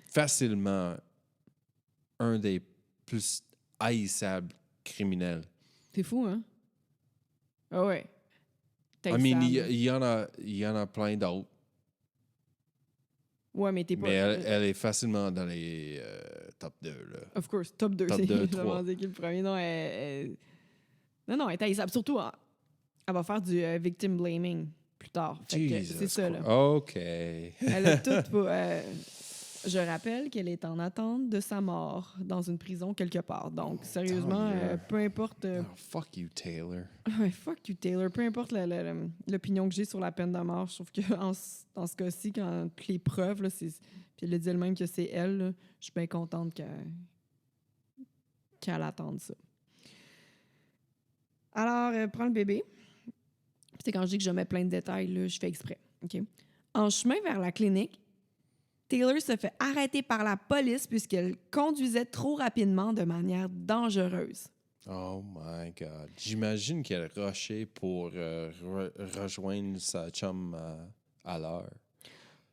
facilement un des plus haïssables criminels. T'es fou, hein? Ah ouais. Peut-être I mean, Sam. il y en a plein d'autres. Ouais, mais t'es pas... Mais elle est facilement dans les top 2. Là. Of course, top 2, Top c'est 2, évidemment 3. c'est qui le premier. Non, non, elle est haïssable. Surtout, elle va faire du victim blaming plus tard. Fait que c'est ça, là. OK. Elle a tout pour... je rappelle qu'elle est en attente de sa mort dans une prison quelque part. Donc, sérieusement, tant mieux. peu importe... Oh, fuck you, Taylor. Ouais, fuck you, Taylor. Peu importe l'opinion que j'ai sur la peine de mort, je trouve que dans ce cas-ci, quand toutes les preuves, là, puis elle a dit elle-même que c'est elle, là, je suis bien contente qu'elle attende ça. Alors, prends le bébé. Puis c'est quand je dis que je mets plein de détails, là, je fais exprès. OK? En chemin vers la clinique, Taylor se fait arrêter par la police puisqu'elle conduisait trop rapidement de manière dangereuse. Oh my God. J'imagine qu'elle rushait pour rejoindre sa chum à l'heure.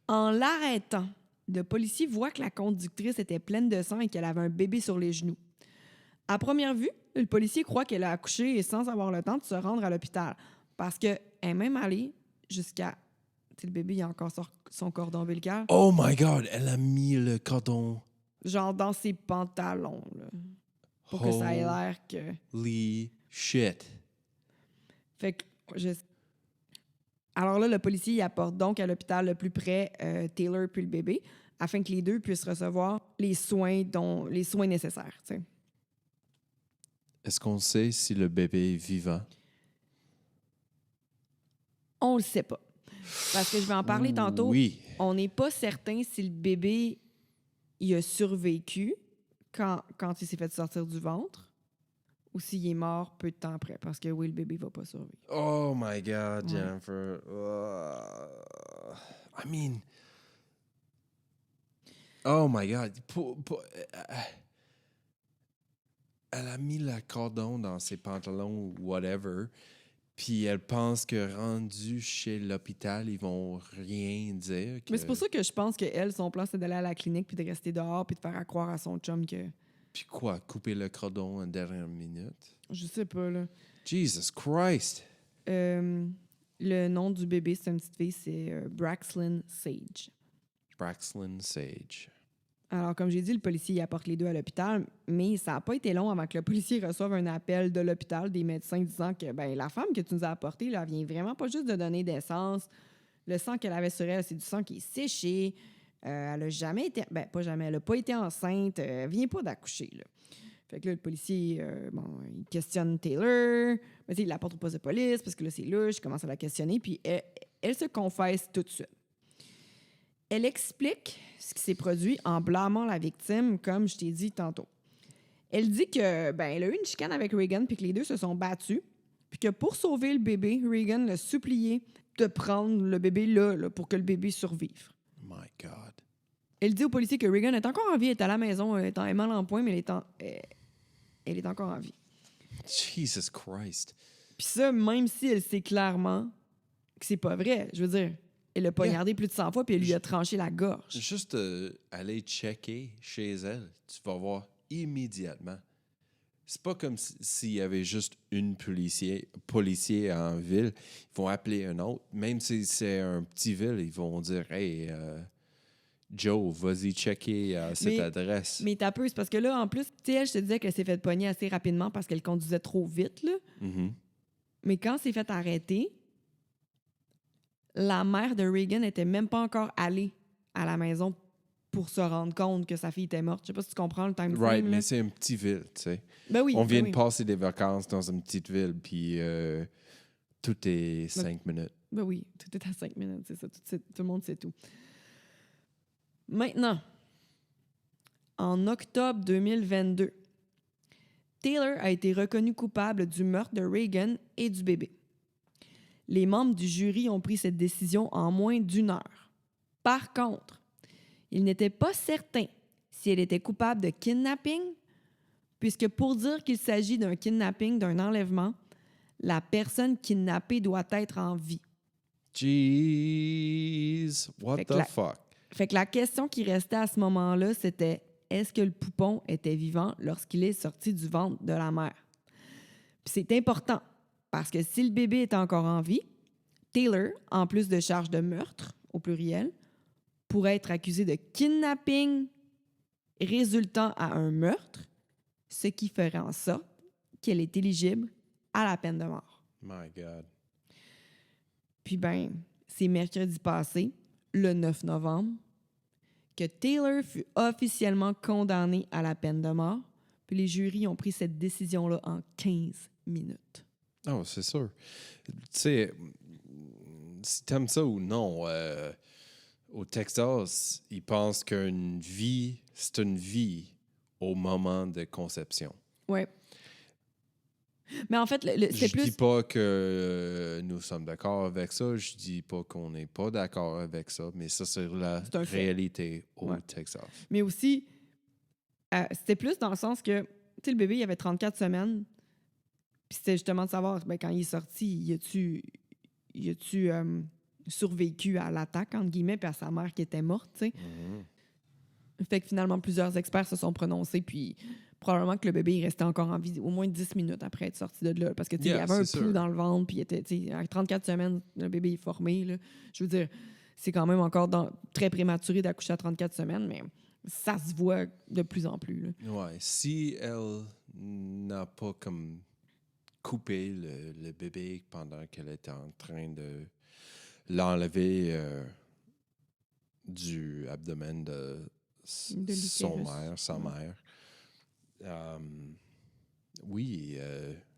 En l'arrêtant, le policier voit que la conductrice était pleine de sang et qu'elle avait un bébé sur les genoux. À première vue, le policier croit qu'elle a accouché et sans avoir le temps de se rendre à l'hôpital parce qu'elle est même allée jusqu'à... Tu sais, le bébé, il a encore son cordon ombilical. Oh my God, elle a mis le cordon. Genre dans ses pantalons, là. Pour que ça ait l'air que... Holy shit. Fait que... Alors là, le policier il apporte donc à l'hôpital le plus près Taylor puis le bébé afin que les deux puissent recevoir les soins nécessaires. T'sais. Est-ce qu'on sait si le bébé est vivant? On le sait pas. Parce que je vais en parler tantôt. Oui. On n'est pas certain si le bébé il a survécu quand il s'est fait sortir du ventre ou s'il est mort peu de temps après. Parce que oui, le bébé va pas survivre. Oh my God, Ouais. Jennifer. I mean... Oh my God. Elle a mis le cordon dans ses pantalons ou whatever, puis elle pense que rendu chez l'hôpital, ils vont rien dire. Mais c'est pour ça que je pense qu'elle, son plan, c'est d'aller à la clinique puis de rester dehors puis de faire croire à son chum que... Puis quoi, couper le cordon en dernière minute? Je sais pas, là. Jesus Christ! Le nom du bébé, c'est une petite fille, c'est Braxlyn Sage. Braxlyn Sage. Alors, comme j'ai dit, le policier y apporte les deux à l'hôpital, mais ça n'a pas été long avant que le policier reçoive un appel de l'hôpital des médecins disant que ben, la femme que tu nous as apportée, là, vient vraiment pas juste de donner d'essence. Le sang qu'elle avait sur elle, c'est du sang qui est séché. Elle a jamais été... Ben, pas jamais. Elle n'a pas été enceinte. Elle vient pas d'accoucher, là. Fait que là, le policier, il questionne Taylor. Mais il l'apporte au poste de police parce que là, c'est louche. Il commence à la questionner. Puis elle se confesse tout de suite. Elle explique ce qui s'est produit en blâmant la victime, comme je t'ai dit tantôt. Elle dit que elle a eu une chicane avec Regan puis que les deux se sont battus. Puis que pour sauver le bébé, Regan l'a supplié de prendre le bébé là pour que le bébé survive. My God. Elle dit au policier que Regan est encore en vie, elle est à la maison, elle est mal en point, mais elle est encore en vie. Jesus Christ. Puis ça, même si elle sait clairement que c'est pas vrai. Je veux dire, elle l'a poignardé plus de 100 fois puis elle lui a tranché la gorge. Juste aller checker chez elle, tu vas voir immédiatement. C'est pas comme s'il y avait juste une policier en ville. Ils vont appeler un autre. Même si c'est un petit ville, ils vont dire « Hey, Joe, vas-y checker cette adresse. » Mais t'as peu, c'est parce que là, en plus, tu sais, elle, je te disais qu'elle s'est fait pogner assez rapidement parce qu'elle conduisait trop vite, là. Mm-hmm. Mais quand elle s'est fait arrêter, la mère de Regan n'était même pas encore allée à la maison pour se rendre compte que sa fille était morte. Je sais pas si tu comprends le time frame. Right, là. mais c'est une petite ville, tu sais. Ben oui, On vient ben de passer des vacances dans une petite ville, puis tout est 5 minutes. Ben oui, tout est à 5 minutes, c'est ça. Tout le monde sait tout. Maintenant, en octobre 2022, Taylor a été reconnu coupable du meurtre de Regan et du bébé. Les membres du jury ont pris cette décision en moins d'1 heure. Par contre, ils n'étaient pas certains si elle était coupable de kidnapping, puisque pour dire qu'il s'agit d'un kidnapping, d'un enlèvement, la personne kidnappée doit être en vie. Jeez, what the fuck? Fait que la question qui restait à ce moment-là, c'était est-ce que le poupon était vivant lorsqu'il est sorti du ventre de la mère? Puis c'est important, parce que si le bébé est encore en vie, Taylor, en plus de charges de meurtre, au pluriel, pourrait être accusée de kidnapping résultant à un meurtre, ce qui ferait en sorte qu'elle est éligible à la peine de mort. My God. Puis c'est mercredi passé, le 9 novembre, que Taylor fut officiellement condamnée à la peine de mort. Puis les jurys ont pris cette décision-là en 15 minutes. Oh, c'est sûr. Tu sais, si t'aimes ça ou non, au Texas, ils pensent qu'une vie, c'est une vie au moment de conception. Ouais. Mais en fait, c'est Je plus... dis pas que nous sommes d'accord avec ça, je dis pas qu'on n'est pas d'accord avec ça, mais ça, c'est la réalité au Texas. Mais aussi, c'était plus dans le sens que, tu sais, le bébé, il avait 34 semaines, puis c'était justement de savoir, quand il est sorti, y a-tu survécu à l'attaque, entre guillemets, puis à sa mère qui était morte, tu sais. Mm-hmm. Fait que finalement, plusieurs experts se sont prononcés, puis probablement que le bébé il restait encore en vie au moins 10 minutes après être sorti de là. Parce que, tu sais, il y avait un pouls dans le ventre, puis il était, tu sais, à 34 semaines, le bébé est formé, là. Je veux dire, c'est quand même encore très prématuré d'accoucher à 34 semaines, mais ça se voit de plus en plus, là. Ouais. Si elle n'a pas comme coupé le bébé pendant qu'elle était en train de l'enlever du abdomen de sa mère. Oui,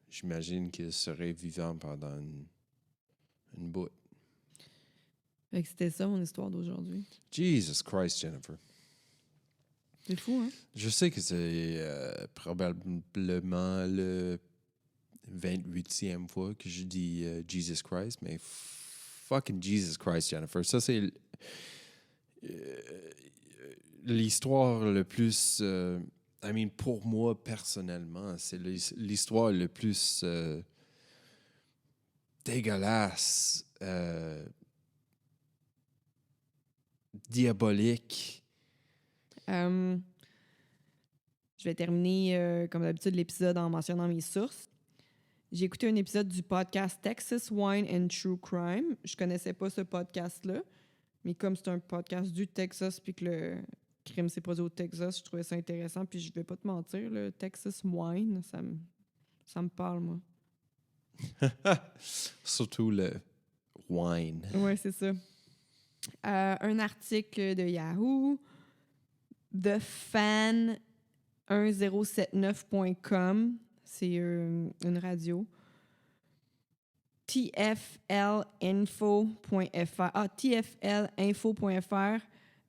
j'imagine qu'il serait vivant pendant une bout. Fait que c'était ça mon histoire d'aujourd'hui. Jesus Christ, Jennifer. C'est fou, hein? Je sais que c'est probablement le 28e fois que je dis Jesus Christ, mais fucking Jesus Christ, Jennifer. Ça, c'est l'histoire le plus... pour moi, personnellement, c'est l'histoire le plus dégueulasse, diabolique. Je vais terminer, comme d'habitude, l'épisode en mentionnant mes sources. J'ai écouté un épisode du podcast Texas Wine and True Crime. Je connaissais pas ce podcast-là, mais comme c'est un podcast du Texas puis que le crime s'est produit au Texas, je trouvais ça intéressant. Puis je vais pas te mentir, le Texas Wine, ça me parle, moi. Surtout le wine. Oui, c'est ça. Un article de Yahoo, thefan1079.com, c'est une radio. tflinfo.fr. tflinfo.fr.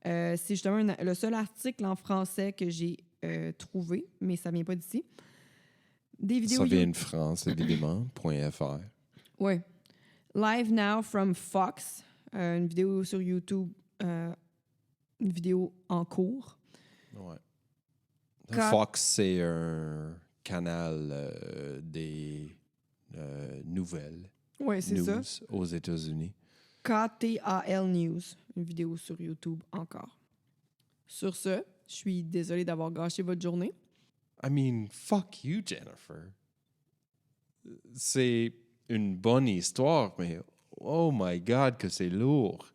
C'est justement le seul article en français que j'ai trouvé, mais ça vient pas d'ici. Des vidéos. Ça vient de France, évidemment. .fr. Oui. Live Now from Fox. Une vidéo sur YouTube. Une vidéo en cours. Ouais. Fox, c'est un canal des nouvelles. Oui, c'est ça. Aux États-Unis. KTAL News. Une vidéo sur YouTube encore. Sur ce, je suis désolée d'avoir gâché votre journée. Fuck you, Jennifer. C'est une bonne histoire, mais oh my God, que c'est lourd.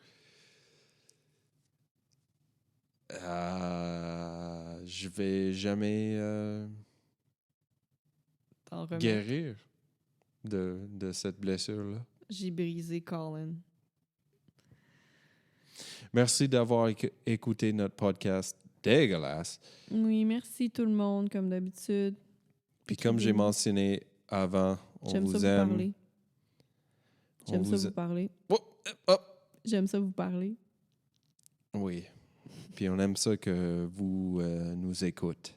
Je vais jamais guérir de cette blessure-là. J'ai brisé Colin. Merci d'avoir écouté notre podcast dégueulasse. Oui, merci tout le monde, comme d'habitude. Puis comme j'ai mentionné avant, on vous aime. J'aime ça vous parler. J'aime ça vous parler. Oui. Puis on aime ça que vous nous écoutez.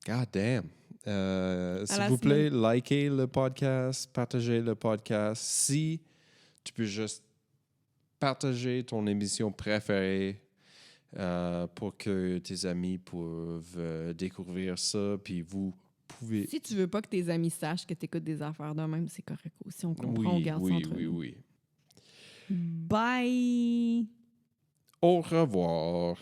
God damn. S'il vous plaît, likez le podcast, partagez le podcast. Si tu peux juste partager ton émission préférée pour que tes amis peuvent découvrir ça, puis vous pouvez... Si tu veux pas que tes amis sachent que tu écoutes des affaires de même, c'est correct aussi. On comprend, on garde ça entre nous. Oui. Bye! Au revoir.